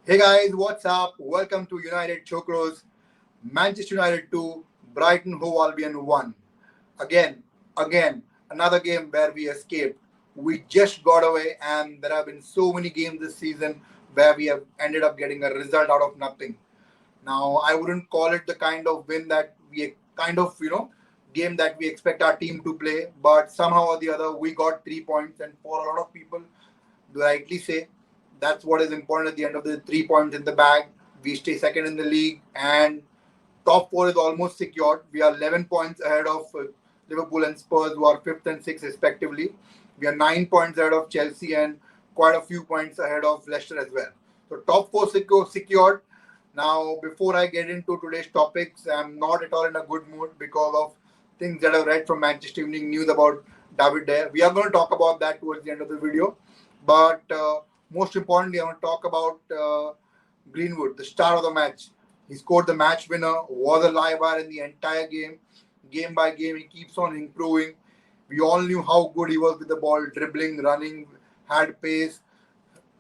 Hey guys, what's up? Welcome to United Chokros. Manchester United 2, Brighton Hove Albion 1. Again, another game where we escaped. We just got away, and there have been so many games this season where we have ended up getting a result out of nothing. Now, I wouldn't call it the kind of win that we game that we expect our team to play, but somehow or the other, we got 3 points, and for a lot of people, rightly say that's what is important at the end of the 3 points in the bag. We stay second in the league, and top four is almost secured. We are 11 points ahead of Liverpool and Spurs, who are fifth and sixth respectively. We are 9 points ahead of Chelsea and quite a few points ahead of Leicester as well. So top four secured. Now, before I get into today's topics, I'm not at all in a good mood because of things that I've read from Manchester Evening News about David Dare. We are going to talk about that towards the end of the video. But most importantly, I want to talk about Greenwood, the star of the match. He scored the match winner, was a live wire in the entire game. Game by game, he keeps on improving. We all knew how good he was with the ball, dribbling, running, had pace,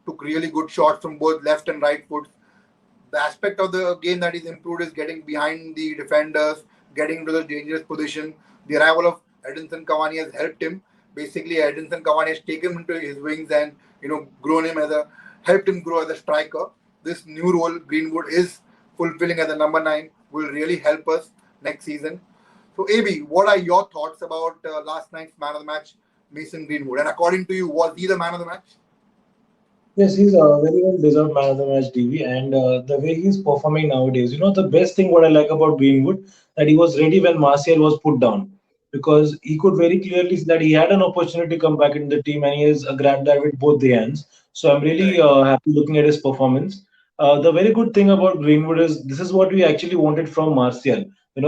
took really good shots from both left and right foot. The aspect of the game that is improved is getting behind the defenders, getting into the dangerous position. The arrival of Edinson Cavani has helped him. Basically, Edinson Cavani has taken him into his wings and grown him helped him grow as a striker. This new role Greenwood is fulfilling as a number 9 will really help us next season. So, AB, what are your thoughts about last night's man of the match, Mason Greenwood? And according to you, was he the man of the match? Yes, he's a very well deserved man of the match, DV, and the way he's performing nowadays. The best thing what I like about Greenwood that he was ready when Martial was put down because he could very clearly see that he had an opportunity to come back in the team and he has grabbed that with both the hands. So I'm really Correct. happy looking at his performance. The very good thing about Greenwood is this is what we actually wanted from Martial.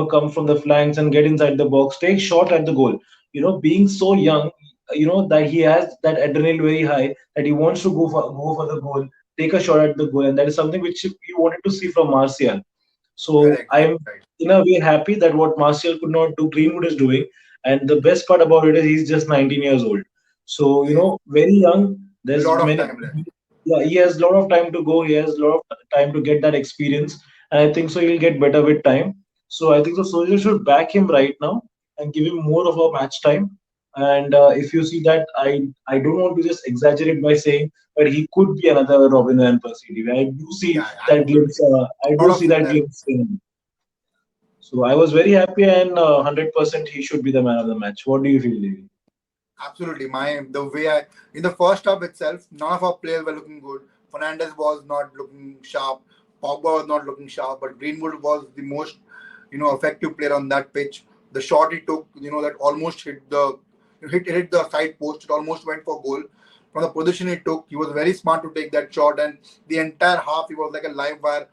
Come from the flanks and get inside the box, take shot at the goal. Being so young, that he has that adrenaline very high that he wants to go for the goal, take a shot at the goal, and that is something which we wanted to see from Martial. So Correct. Right. I'm Right. in a way happy that what Martial could not do, Greenwood is doing. And the best part about it is he's just 19 years old. So Yes. very young. There's Lot of many. time left. Yeah, he has a lot of time to go. He has a lot of time to get that experience, and I think so he'll get better with time. So I think so. Soldier should back him right now and give him more of a match time. And if you see that, I don't want to just exaggerate by saying, but he could be another Robin Van Persie. I do see Yeah, that glimpse. absolutely. I Lot do of see that similarity. glimpse in him. So I was very happy, and 100% he should be the man of the match. What do you feel, Devi? Absolutely. The way I in the first half itself, none of our players were looking good. Fernandez was not looking sharp. Pogba was not looking sharp, but Greenwood was the most, effective player on that pitch. The shot he took, that almost hit the side post. It almost went for goal. From the position he took, he was very smart to take that shot, and the entire half he was like a live wire,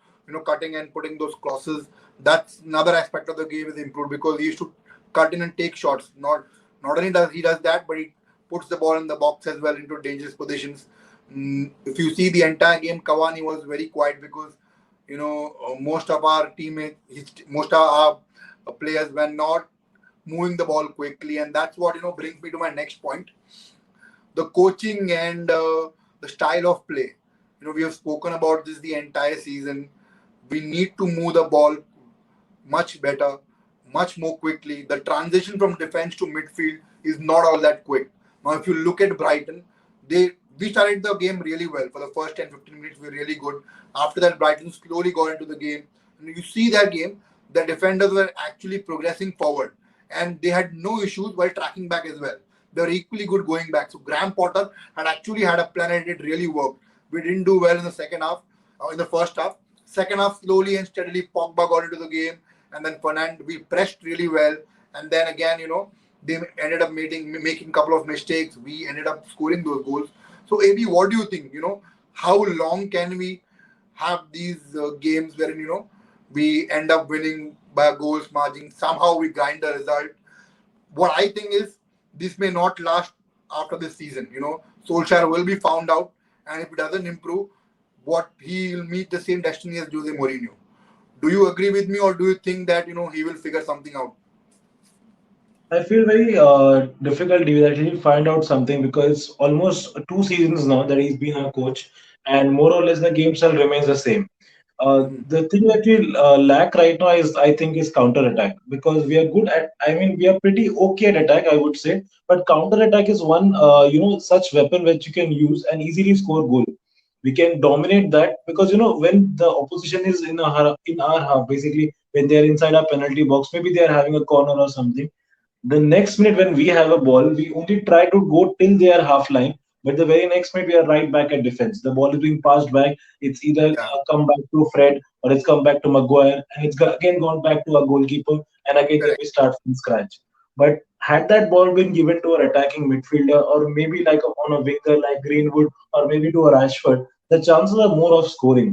cutting and putting those crosses. That's another aspect of the game is improved because he used to cut in and take shots. Not only does he does that, but he puts the ball in the box as well into dangerous positions. If you see the entire game, Cavani was very quiet because most of our teammates, most of our players were not moving the ball quickly, and that's what brings me to my next point: the coaching and the style of play. We have spoken about this the entire season. We need to move the ball much better, much more quickly. The transition from defense to midfield is not all that quick. Now, if you look at Brighton, they we started the game really well. For the first 10-15 minutes, we were really good. After that, Brighton slowly got into the game. And you see that game, the defenders were actually progressing forward. And they had no issues while tracking back as well. They were equally good going back. So Graham Potter had actually had a plan and it really worked. We didn't do well in the second half, in the first half. Second half, slowly and steadily, Pogba got into the game, and then Fernand, we pressed really well, and then again, they ended up making a couple of mistakes. We ended up scoring those goals. So, AB, what do you think? How long can we have these games wherein we end up winning by a goals margin? Somehow we grind the result. What I think is this may not last after this season. Solskjaer will be found out, and if it doesn't improve, what he'll meet the same destiny as Jose Mourinho. Do you agree with me, or do you think that he will figure something out? I feel very difficult that he'll find out something because it's almost 2 seasons now that he's been our coach, and more or less the game style remains the same. Mhm. The thing that we lack right now is, I think, is counter attack because we are good at. I mean, we are pretty okay at attack, I would say, but counter attack is one, such weapon which you can use and easily score goal. We can dominate that because when the opposition is in our half, basically when they are inside our penalty box, maybe they are having a corner or something. The next minute when we have a ball, we only try to go till their half line, but the very next minute we are right back at defense. The ball is being passed back. It's either Yeah, come back to Fred or it's come back to Maguire, and it's again gone back to our goalkeeper, and again then correct. we start from scratch. But had that ball been given to our attacking midfielder, or maybe like on a winger like Greenwood, or maybe to a Rashford, the chances are more of scoring.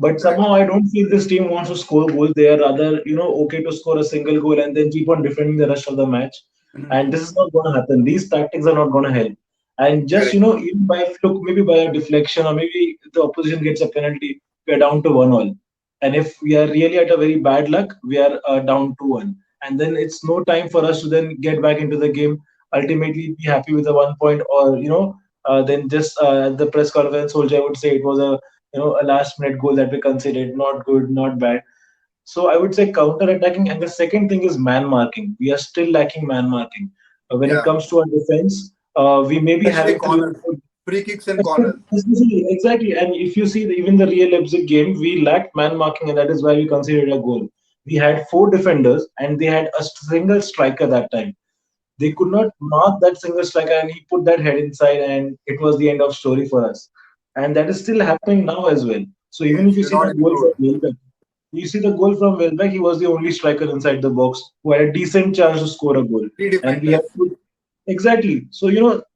But Correct. somehow I don't feel this team wants to score goals. They are rather, okay to score a single goal and then keep on defending the rest of the match. And Mhm. this is not going to happen. These tactics are not going to help. And just, Correct. even by a fluke, maybe by a deflection, or maybe the opposition gets a penalty, we are down to 1-all. And if we are really at a very bad luck, we are down 2-1. And then it's no time for us to then get back into the game, ultimately be happy with the 1 point, or, then just at the press conference, Solskjaer would say it was a last minute goal that we considered, not good, not bad. So I would say counter attacking, and the second thing is man marking. We are still lacking man marking. When it Yeah, comes to our defense, we may be especially having three or corners, four. free kicks and corners. Especially, exactly. And if you see even the real Leipzig game, we lacked man marking, and that is why we considered a goal. We had four defenders, and they had a single striker that time. They could not mark that single striker, and he put that head inside, and it was the end of story for us. And that is still happening now as well. So even Yes, if you you're see not the goal from improved. Welbeck, he was the only striker inside the box who had a decent chance to score a goal. Three And we have defenders. put exactly. So,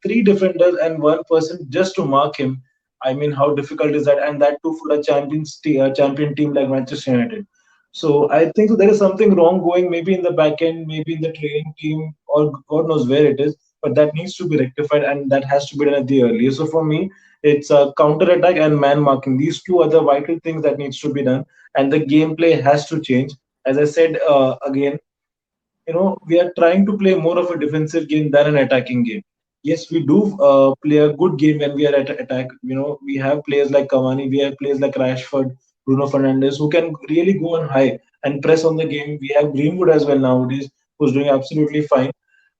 three defenders and one person just to mark him. I mean, how difficult is that? And that too for a champion team like Manchester United. So I think there is something wrong going maybe in the back end, maybe in the training team, or God knows where it is. But that needs to be rectified, and that has to be done at the earliest. So for me, it's a counter attack and man marking. These two are the vital things that needs to be done, and the gameplay has to change. As I said again, we are trying to play more of a defensive game than an attacking game. Yes, we do play a good game when we are at attack. We have players like Cavani, we have players like Rashford, Bruno Fernandes, who can really go on high and press on the game. We have Greenwood as well nowadays, who's doing absolutely fine.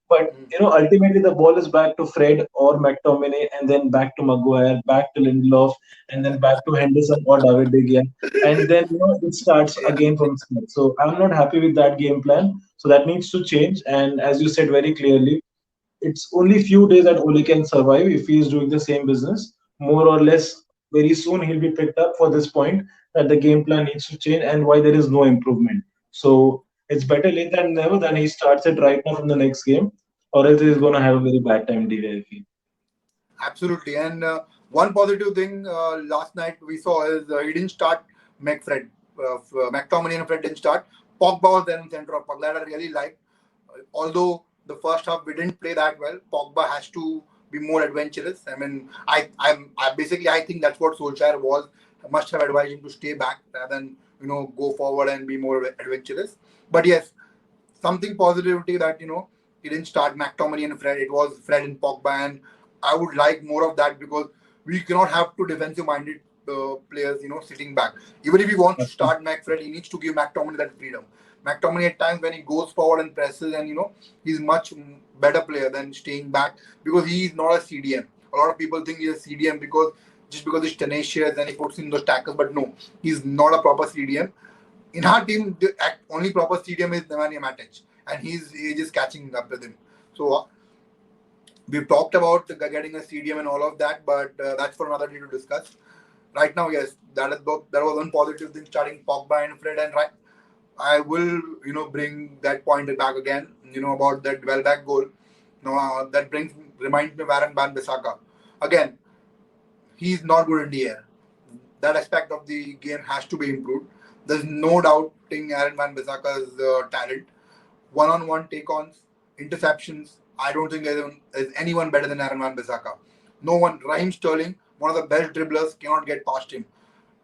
But Mhm. ultimately the ball is back to Fred or McTominay, and then back to Maguire, back to Lindelof, and then back to Henderson or David De Gea, and then it starts Yeah, again from scratch. So I'm not happy with that game plan. So that needs to change. And as you said very clearly, it's only few days that Ole can survive if he is doing the same business. More or less, very soon he'll be picked up for this point that the game plan needs to change and why there is no improvement. So it's better late than never than he starts it right now from the next game, or else he's mhm. gonna have a very bad time, DV, I feel. Absolutely. And one positive thing last night we saw is he didn't start McFred. McTominay and Fred didn't start. Pogba was there in center of Pogba that I really liked. Although the first half we didn't play that well, Pogba has to be more adventurous. I mean, I think that's what Solskjaer was must have advised him to stay back rather than go forward and be more adventurous. But yes, something positivity that he didn't start McTominay and Fred. It was Fred and Pogba, and I would like more of that because we cannot have two defensive-minded players, sitting back. Even if he wants to start McFred, he needs to give McTominay that freedom. McTominay at times when he goes forward and presses, and he's much better player than staying back because he is not a CDM. A lot of people think he's a CDM because he's tenacious and he puts in those tackles, but no, he's not a proper CDM. In our team, the only proper stadium is Nemanja Matic, and his age is catching up with him. So we've talked about getting a stadium and all of that, but that's for another day to discuss. Right now, yes, that was one positive thing starting Pogba and Fred, and right, I will bring that point back again. About that well back goal. That reminds me of Wan Bissaka. Again, he's not good in the air. That aspect of the game has to be improved. There's no doubting Aaron Van Bissaka's talent. One-on-one take-ons, interceptions. I don't think there's anyone better than Aaron Van Bissaka. No one. Raheem Sterling, one of the best dribblers, cannot get past him.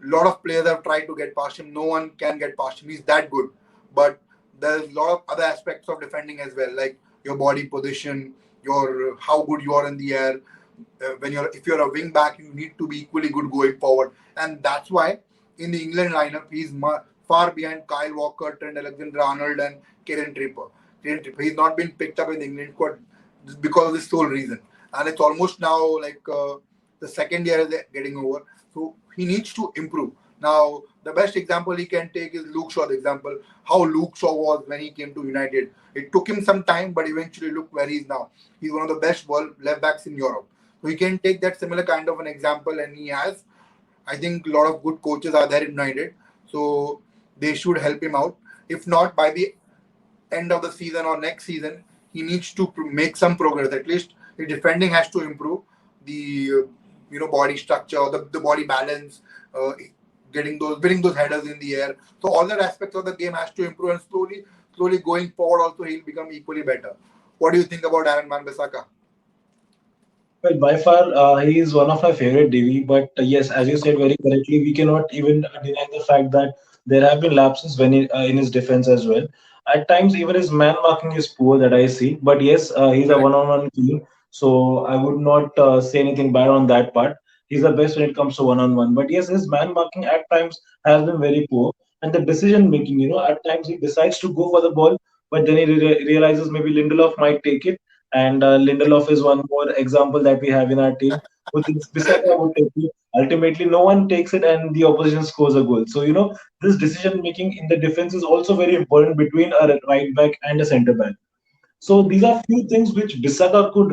A lot of players have tried to get past him. No one can get past him. He's that good. But there's a lot of other aspects of defending as well. Like your body position, your how good you are in the air. When you're if you're a wing back, you need to be equally good going forward, and that's why in the England lineup he's far behind Kyle Walker, Trent Alexander-Arnold, and Kieran Trippier. He's not been picked up in the England squad because of this sole reason, and it's almost now like the second year is getting over. So he needs to improve. Now the best example he can take is Luke Shaw. The example how Luke Shaw was when he came to United. It took him some time, but eventually look where he is now. He's one of the best world left backs in Europe. So he can take that similar kind of an example, and he has. I think a lot of good coaches are there in United, so they should help him out. If not, by the end of the season or next season, he needs to make some progress. At least the defending has to improve. The body structure, the body balance, getting those winning those headers in the air. So all that aspects of the game has to improve, and slowly going forward, also he'll become equally better. What do you think about Aaron Wan Bissaka? Well, by far, he is one of my favorite DV. But yes, as you said very correctly, we cannot even deny the fact that there have been lapses in his defense as well. At times, even his man marking is poor that I see. But yes, he's a Correct. one-on-one king, so I would not say anything bad on that part. He's the best when it comes to one-on-one. But yes, his man marking at times has been very poor, and the decision making, at times he decides to go for the ball, but then he realizes maybe Lindelof might take it, and Lindelof is one more example that we have in our team, who thinks Bissaka would take it. Ultimately, no one takes it, and the opposition scores a goal. So, this decision making in the defense is also very important between a right back and a centre back. So these are few things which Bissaka could,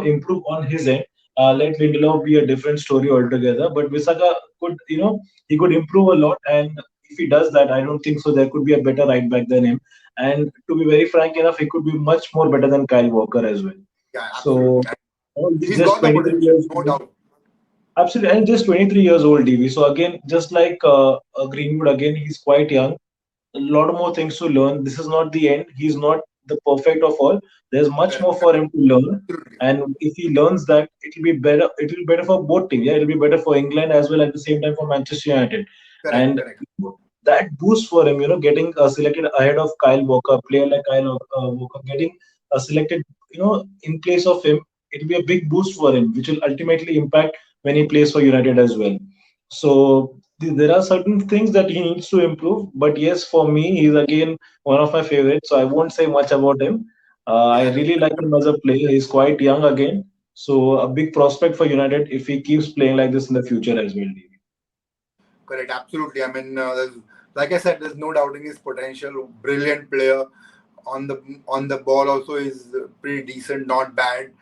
improve on his end. Let Lindelof be a different story altogether. But Bissaka could, he could improve a lot. And if he does that, I don't think so. There could be a better right back than him. And to be very frank enough, he could be much more better than Kyle Walker as well. Yeah, So absolutely. And he's he's just got the 23 potential, years no old. doubt. Absolutely, and just 23 years old, DV. So again, just like Greenwood, again, he's quite young, a lot more things to learn. This is not the end. He's not the perfect of all. There's much more Correct. for him to learn. Absolutely. And if he learns that, it'll be better. It'll be better for both teams. Yeah, it'll be better for England as well at the same time for Manchester United. Correct. And Correct. that boost for him, getting selected ahead of Kyle Walker, player like Kyle Walker, getting selected, in place of him, it'll be a big boost for him, which will ultimately impact when he plays for United as well. So there are certain things that he needs to improve. But yes, for me, he's again one of my favorites. So I won't say much about him. I Yeah. really like him as a player. He's quite young again. So a big prospect for United if he keeps playing like this in the future as well. Correct. Absolutely. I mean, like I said, there's no doubting his potential. Brilliant player on the ball. Also is pretty decent, not bad.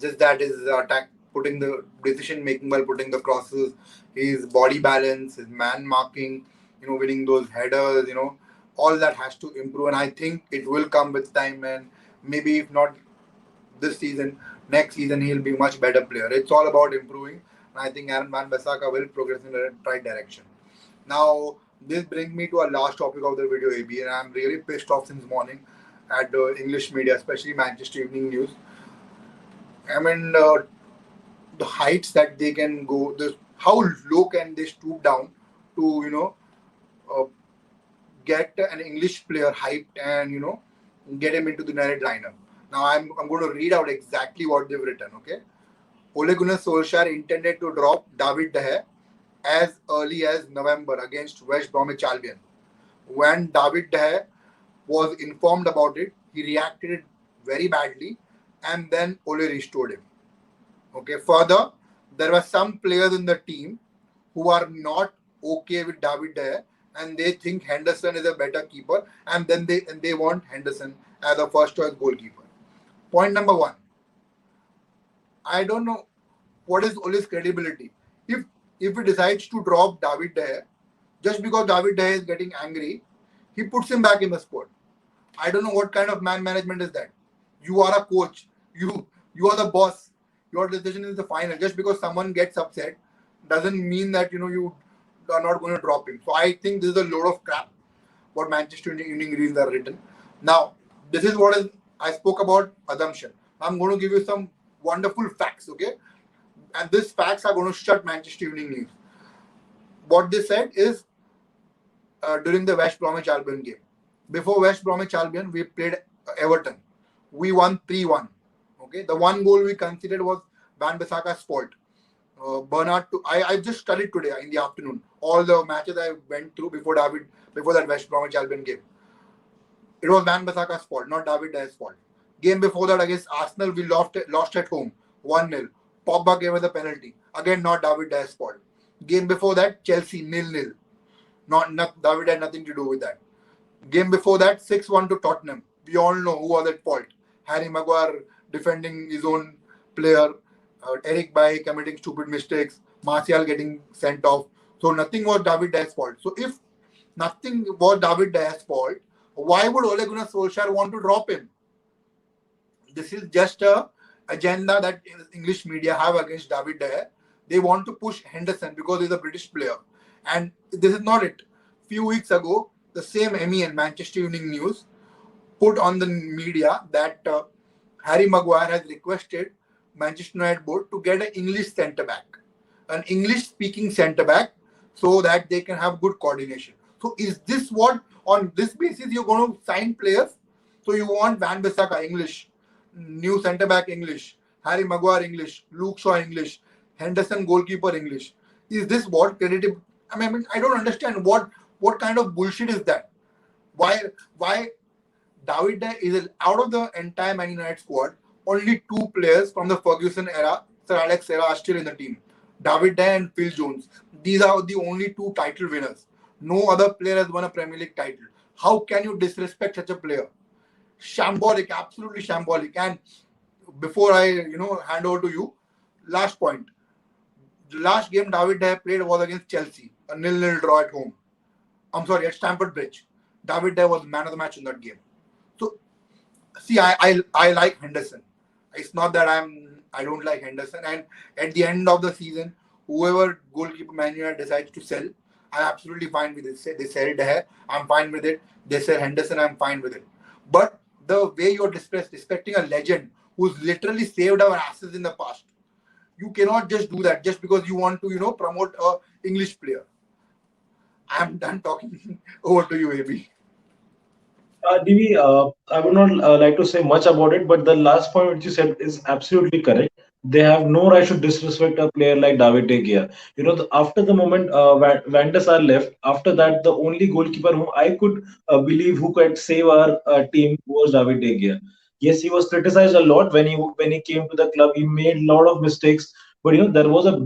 Just that his attack, putting the decision making while putting the crosses, his body balance, his man marking, winning those headers, all that has to improve. And I think it will come with time. And maybe if not this season, next season he'll be much better player. It's all about improving. And I think Aaron Van Bissaka will progress in the right direction. Now, this brings me to our last topic of the video, AB, and I'm really pissed off since morning at the English media, especially Manchester Evening News. I mean, the heights that they can go, how low can they stoop down to, uh, get an English player hyped and, get him into the United lineup. Now, I'm going to read out exactly what they've written, okay? Ole Gunnar Solskjaer intended to drop David De Gea as early as November against West Bromwich Albion. When David De Gea was informed about it, he reacted very badly, and then Ole restored him. Okay. Further, there were some players in the team who are not okay with David De Gea, and they think Henderson is a better keeper, and then they want Henderson as a first choice goalkeeper. Point number one. I don't know what is Ole's credibility. If if he decides to drop David De Gea, just because David De Gea is getting angry, he puts him back in the squad. I don't know what kind of man management is that. You are a coach. You are the boss. Your decision is the final. Just because someone gets upset doesn't mean that you are not going to drop him. So I think this is a load of crap what Manchester United Greens are written. Now, this is what is I spoke about assumption. I'm going to give you some wonderful facts, okay? And these facts are going to shut Manchester Evening News. What they said is during the West Bromwich Albion game. Before West Bromwich Albion, we played Everton. We won 3-1. Okay, the one goal we considered was Van Bissaka's fault. Bernard, I just studied today in the afternoon all the matches I went through before that West Bromwich Albion game. It was Van Bissaka's fault, not David Deya's fault. Game before that against Arsenal, we lost at home 1-0. Pogba gave us a penalty. Again, not David Deya's fault. Game before that, Chelsea 0-0. Not David had nothing to do with that. Game before that, 6-1 to Tottenham. We all know who was at fault. Harry Maguire defending his own player, Eric Bailly committing stupid mistakes, Martial getting sent off. So nothing was David Deya's fault. So if nothing was David Deya's fault, why would Ole Gunnar Solskjaer want to drop him? This is just a agenda that English media have against David De Gea. They want to push Henderson because he's a British player. And this is not it. Few weeks ago, the same MEN, Manchester Evening News, put on the media that Harry Maguire has requested Manchester United board to get an English centre back, an English-speaking centre back, so that they can have good coordination. So is this what, on this basis, you're going to sign players? So you want Van Bissaka English, new centre back English, Harry Maguire English, Luke Shaw English, Henderson goalkeeper English. Is this what creditive? I mean, I don't understand what kind of bullshit is that. Why David De Gea is out of the entire Man United squad. Only two players from the Ferguson era, Sir Alex era, are still in the team. David De Gea and Phil Jones. These are the only two title winners. No other player has won a Premier League title. How can you disrespect such a player? Shambolic, absolutely shambolic. And before I hand over to you, last point. The last game David De Gea played was against Chelsea, a 0-0 draw at home. I'm sorry, at Stamford Bridge. David De Gea was man of the match in that game. So, see, I like Henderson. It's not that I don't like Henderson. And at the end of the season, whoever goalkeeper Man United decides to sell, I'm absolutely fine with it. They sell De Gea, I'm fine with it. They sell Henderson, I'm fine with it. But the way you're respecting a legend who's literally saved our asses in the past, you cannot just do that just because you want to, promote a English player. I'm done talking. Over to you, AB. Divi, I would not like to say much about it, but the last point which you said is absolutely correct. They have no right to disrespect a player like David De Gea. After the moment Van der Sar left, after that, the only goalkeeper whom I could believe who could save our team was David De Gea. Yes, he was criticized a lot when he came to the club. He made a lot of mistakes, but there was the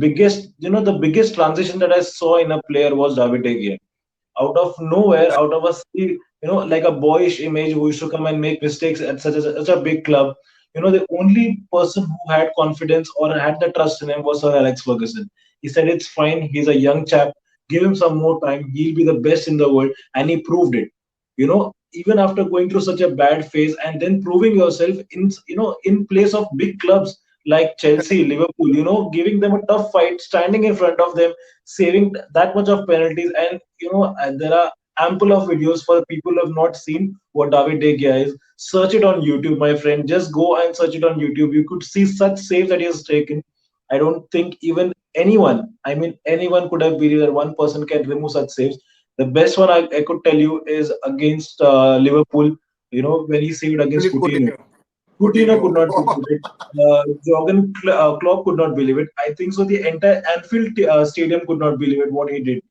biggest transition that I saw in a player was David De Gea. Out of nowhere, out of a like a boyish image who used to come and make mistakes at such a big club. The only person who had confidence or had the trust in him was Sir Alex Ferguson. He said, "It's fine. He's a young chap. Give him some more time. He'll be the best in the world," and he proved it. Even after going through such a bad phase and then proving yourself in place of big clubs like Chelsea, Liverpool, giving them a tough fight, standing in front of them, saving that much of penalties, and there are ample of videos for people who have not seen what David De Gea is. Search it on YouTube, my friend. Just go and search it on YouTube. You could see such saves that he has taken. I don't think even anyone, I mean anyone, could have believed that one person can remove such saves. The best one I could tell you is against Liverpool. When he saved against Philip Coutinho. Coutinho. Coutinho could Coutinho. not believe it. Jurgen Klopp could not believe it. I think so. The entire Anfield Stadium could not believe it what he did,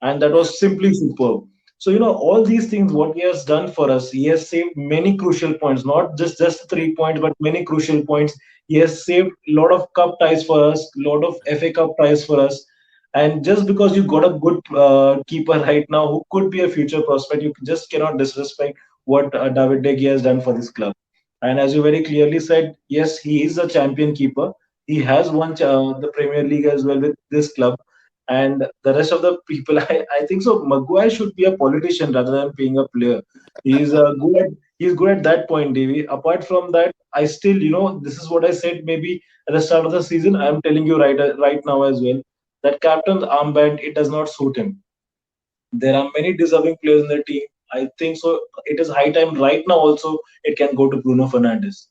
and that was simply superb. So all these things what he has done for us, he has saved many crucial points, not just 3 points, but many crucial points. He has saved a lot of cup ties for us, lot of FA Cup ties for us. And just because you got a good keeper right now who could be a future prospect, you just cannot disrespect what David De Gea has done for this club. And as you very clearly said, yes, he is a champion keeper. He has won the Premier League as well with this club. And the rest of the people, I think so. Maguire should be a politician rather than being a player. He's good at that point, Davy. Apart from that, I still, this is what I said maybe at the start of the season. I'm telling you right now as well that captain's armband, it does not suit him. There are many deserving players in the team. I think so. It is high time right now. Also, it can go to Bruno Fernandes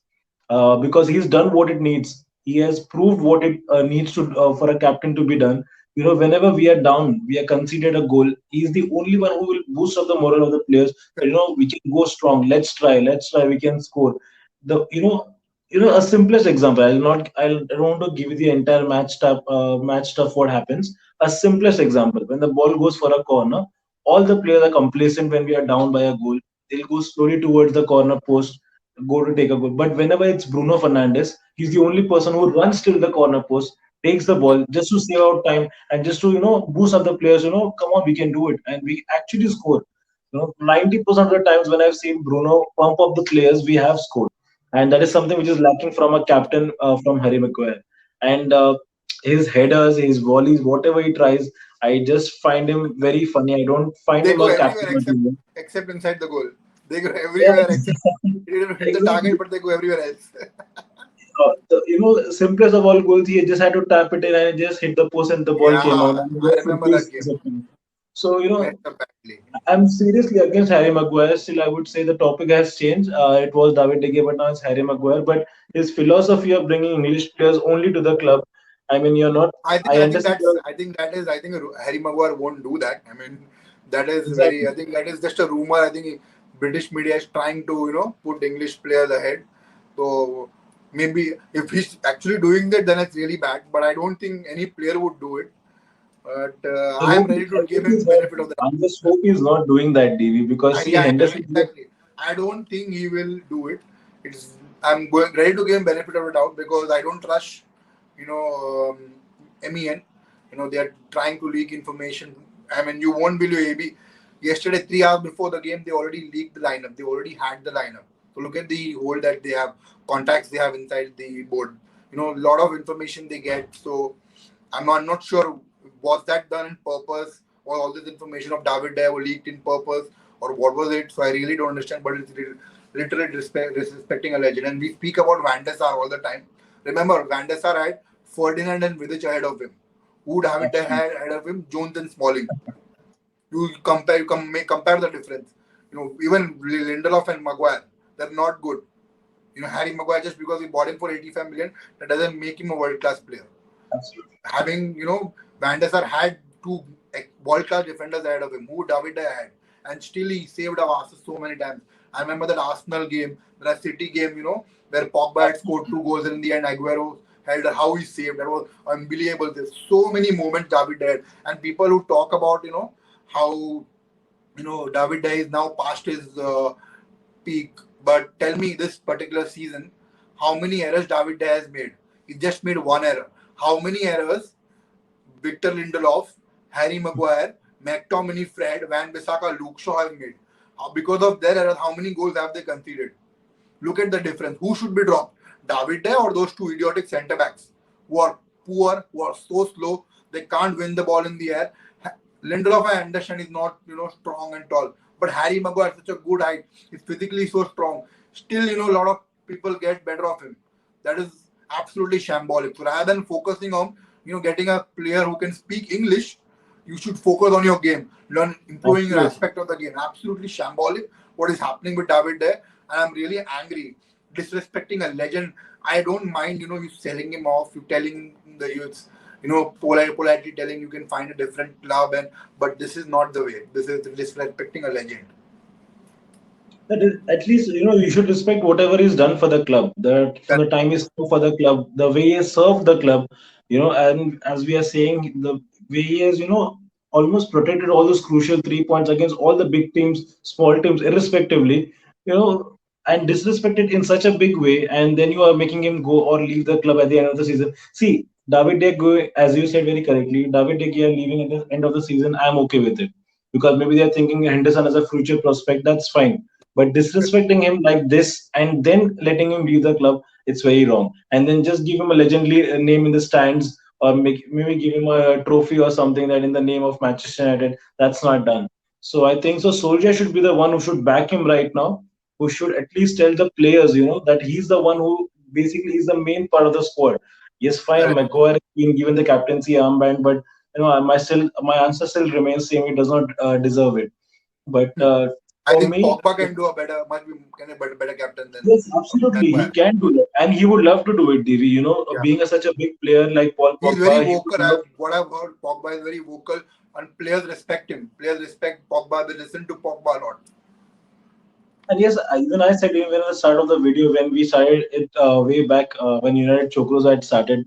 because he's done what it needs. He has proved what it needs to for a captain to be done. Whenever we are down, we are conceded a goal. He's the only one who will boost up the morale of the players. We can go strong. Let's try. We can score. the a simplest example. I don't want to give you the entire match stuff what happens. A simplest example, when the ball goes for a corner, all the players are complacent when we are down by a goal. They'll go slowly towards the corner post, go to take a goal. But whenever it's Bruno Fernandes, he's the only person who runs till the corner post, takes the ball just to save out time and just to boost up the players. Come on, we can do it, and we actually score. 90% of the times when I've seen Bruno pump up the players, we have scored, and that is something which is lacking from a captain from Harry Maguire. And his headers, his volleys, whatever he tries, I just find him very funny. I don't find They him go a everywhere captain material. except inside the goal. They go Yeah, everywhere except they didn't hit the exactly. target, but they go everywhere else. The simplest of all goals, he just had to tap it in and just hit the post, and the ball came out, Yeah, and I the full remember pace that game. disappeared. So He messed up badly. I'm seriously against Harry Maguire. Still, I would say the topic has changed. It was David De Gea, but now it's Harry Maguire. But his philosophy of bringing English players only to the club, I mean, you're not. I understand. I think Harry Maguire won't do that. I mean, that is very. Exactly. I think that is just a rumor. I think British media is trying to put English players ahead. So maybe if he's actually doing that, then it's really bad. But I don't think any player would do it. But I am ready I to give hope him benefit of the I just hope he's not doing that, DV, because see, Yeah, Henderson. exactly. I don't think he will do it. It's I'm going ready to give him benefit of the doubt because I don't trust, MEN. They are trying to leak information. I mean, you won't believe AB. Yesterday, 3 hours before the game, they already leaked the lineup. They already had the lineup. So look at the hole that they have, contacts they have inside the board. A lot of information they get. So I'm not sure was that done in purpose or all this information of David Dyer were leaked in purpose or what was it? So I really don't understand. But it's literally disrespecting a legend. And we speak about Van der Sar all the time. Remember, Van der Sar had Ferdinand and Vidic ahead of him. Who David Dyer Absolutely. had ahead of him? Jones and Smalling. You compare the difference. Even Lindelof and Maguire, they're not good. Harry Maguire, just because we bought him for 85 million, that doesn't make him a world class player. Absolutely. Having Van der Sar had two world class defenders ahead of him, who David De Gea had, and still he saved our asses so many times. I remember that Arsenal game, that City game, where Pogba had scored 2 goals and in the end Aguero held how he saved. That was unbelievable. There's so many moments David De Gea, and people who talk about how David De Gea is now past his peak. But tell me this particular season, how many errors David De Gea has made? He just made one error. How many errors Victor Lindelof, Harry Maguire, McTominay, Fred, Van Bissaka, Luke Shaw have made? Because of their errors, how many goals have they conceded? Look at the difference. Who should be dropped? David De or those two idiotic centre backs who are poor, who are so slow, they can't win the ball in the air. Lindelof, I understand, is not strong and tall, but Harry Maguire such a good height. He's physically so strong. Still, a lot of people get better of him. That is absolutely shambolic. So rather than focusing on getting a player who can speak English, you should focus on your game, learn improving your Absolutely. aspect of the game. Absolutely shambolic what is happening with David there, and I'm really angry, disrespecting a legend. I don't mind, you selling him off, you telling the youths, politely telling you can find a different club, but this is not the way. This is disrespecting a legend. That is, at least you should respect whatever is done for the club. That from That the time he's come for the club, the way he has served the club, and as we are saying, the way he has almost protected all those crucial 3 points against all the big teams, small teams, irrespectively, and disrespected in such a big way, and then you are making him go or leave the club at the end of the season. See, David De Gea, as you said very correctly, David De Gea leaving at the end of the season, I'm okay with it because maybe they're thinking Henderson as a future prospect. That's fine, but disrespecting him like this and then letting him leave the club, it's very wrong. And then just give him a legendary name in the stands or maybe give him a trophy or something that in the name of Manchester United. That's not done. So I think so. Soldier should be the one who should back him right now, who should at least tell the players, that he's the one who basically is the main part of the squad. Yes, fine, correct. McGuire has been given the captaincy armband, but my answer still remains same. He does not deserve it. But I for think me, Pogba can do a better, much can a better captain than yes, absolutely. He Maguire. can do that. And he would love to do it, Divi. Yeah, Being such a big player like Paul he's very Pogba, he would vocal. love. What I've heard, Pogba is very vocal, and players respect him. Players respect Pogba. They listen to Pogba a lot. And yes, even I said even at the start of the video when we started it way back when United Chokros had started,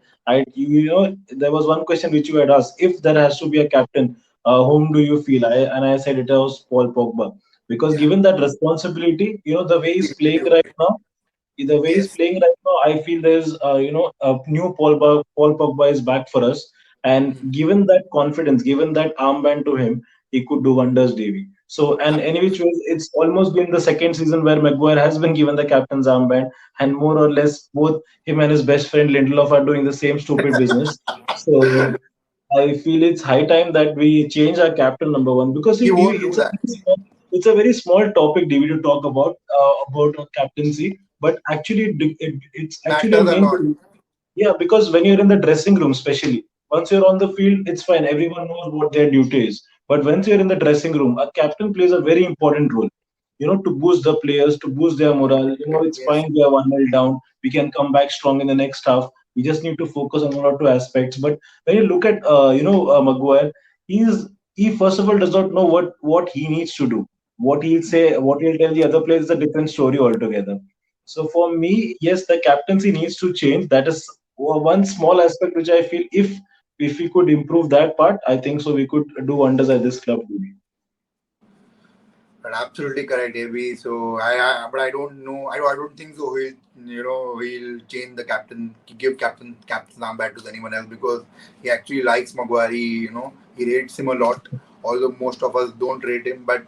you know there was one question which you had asked if there has to be a captain, whom do you feel? I said it was Paul Pogba because Yeah, given that responsibility, the way he he's really playing would right be. now, the way he's Yes, playing right now, I feel there's a new Paul Pogba is back for us, and mm, given that confidence, given that armband to him, he could do wonders, Davy. So, and any which absolutely. ways, it's almost been the second season where Maguire has been given the captain's armband, and more or less both him and his best friend Lindelof are doing the same stupid business. So I feel it's high time that we change our captain number one because He see, won't DV, do that. it's a very small topic, DV, to talk about captaincy, but actually it's actually a Matters a main lot. thing. Yeah, because when you're in the dressing room, especially once you're on the field, it's fine. Everyone knows what their duty is. But once you're in the dressing room, a captain plays a very important role. To boost the players, to boost their morale. It's Yes, fine. We are 1-0 down. We can come back strong in the next half. We just need to focus on one or two aspects. But when you look at, Maguire, he first of all does not know what he needs to do. What he'll say, what he'll tell the other players is a different story altogether. So for me, yes, the captaincy needs to change. That is one small aspect which I feel if we could improve that part, I think so we could do wonders at this club. Maybe. but absolutely correct, AB. So but I don't know. I don't think so. He'll change the captain, give captain's armband to anyone else because he actually likes Maguire. He rates him a lot. Although most of us don't rate him, but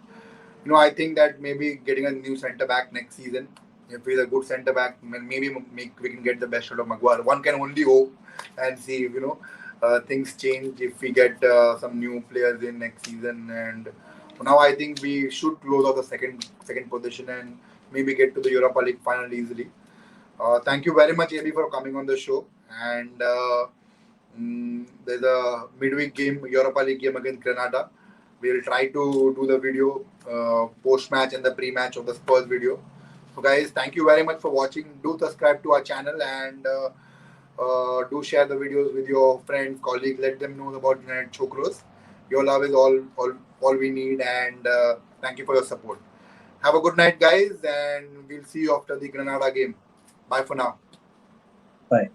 I think that maybe getting a new centre back next season, if he's a good centre back, maybe we can get the best out of Maguire. One can only hope and see if things change if we get some new players in next season. And for now, I think we should close out the second position and maybe get to the Europa League final easily. Thank you very much, AB, for coming on the show. And there's a midweek game, Europa League game against Granada. We'll try to do the video post match and the pre match of the Spurs video. So, guys, thank you very much for watching. Do subscribe to our channel and do share the videos with your friends, colleagues. Let them know about United Chokros. Your love is all we need, and thank you for your support. Have a good night, guys, and we'll see you after the Granada game. Bye for now. Bye.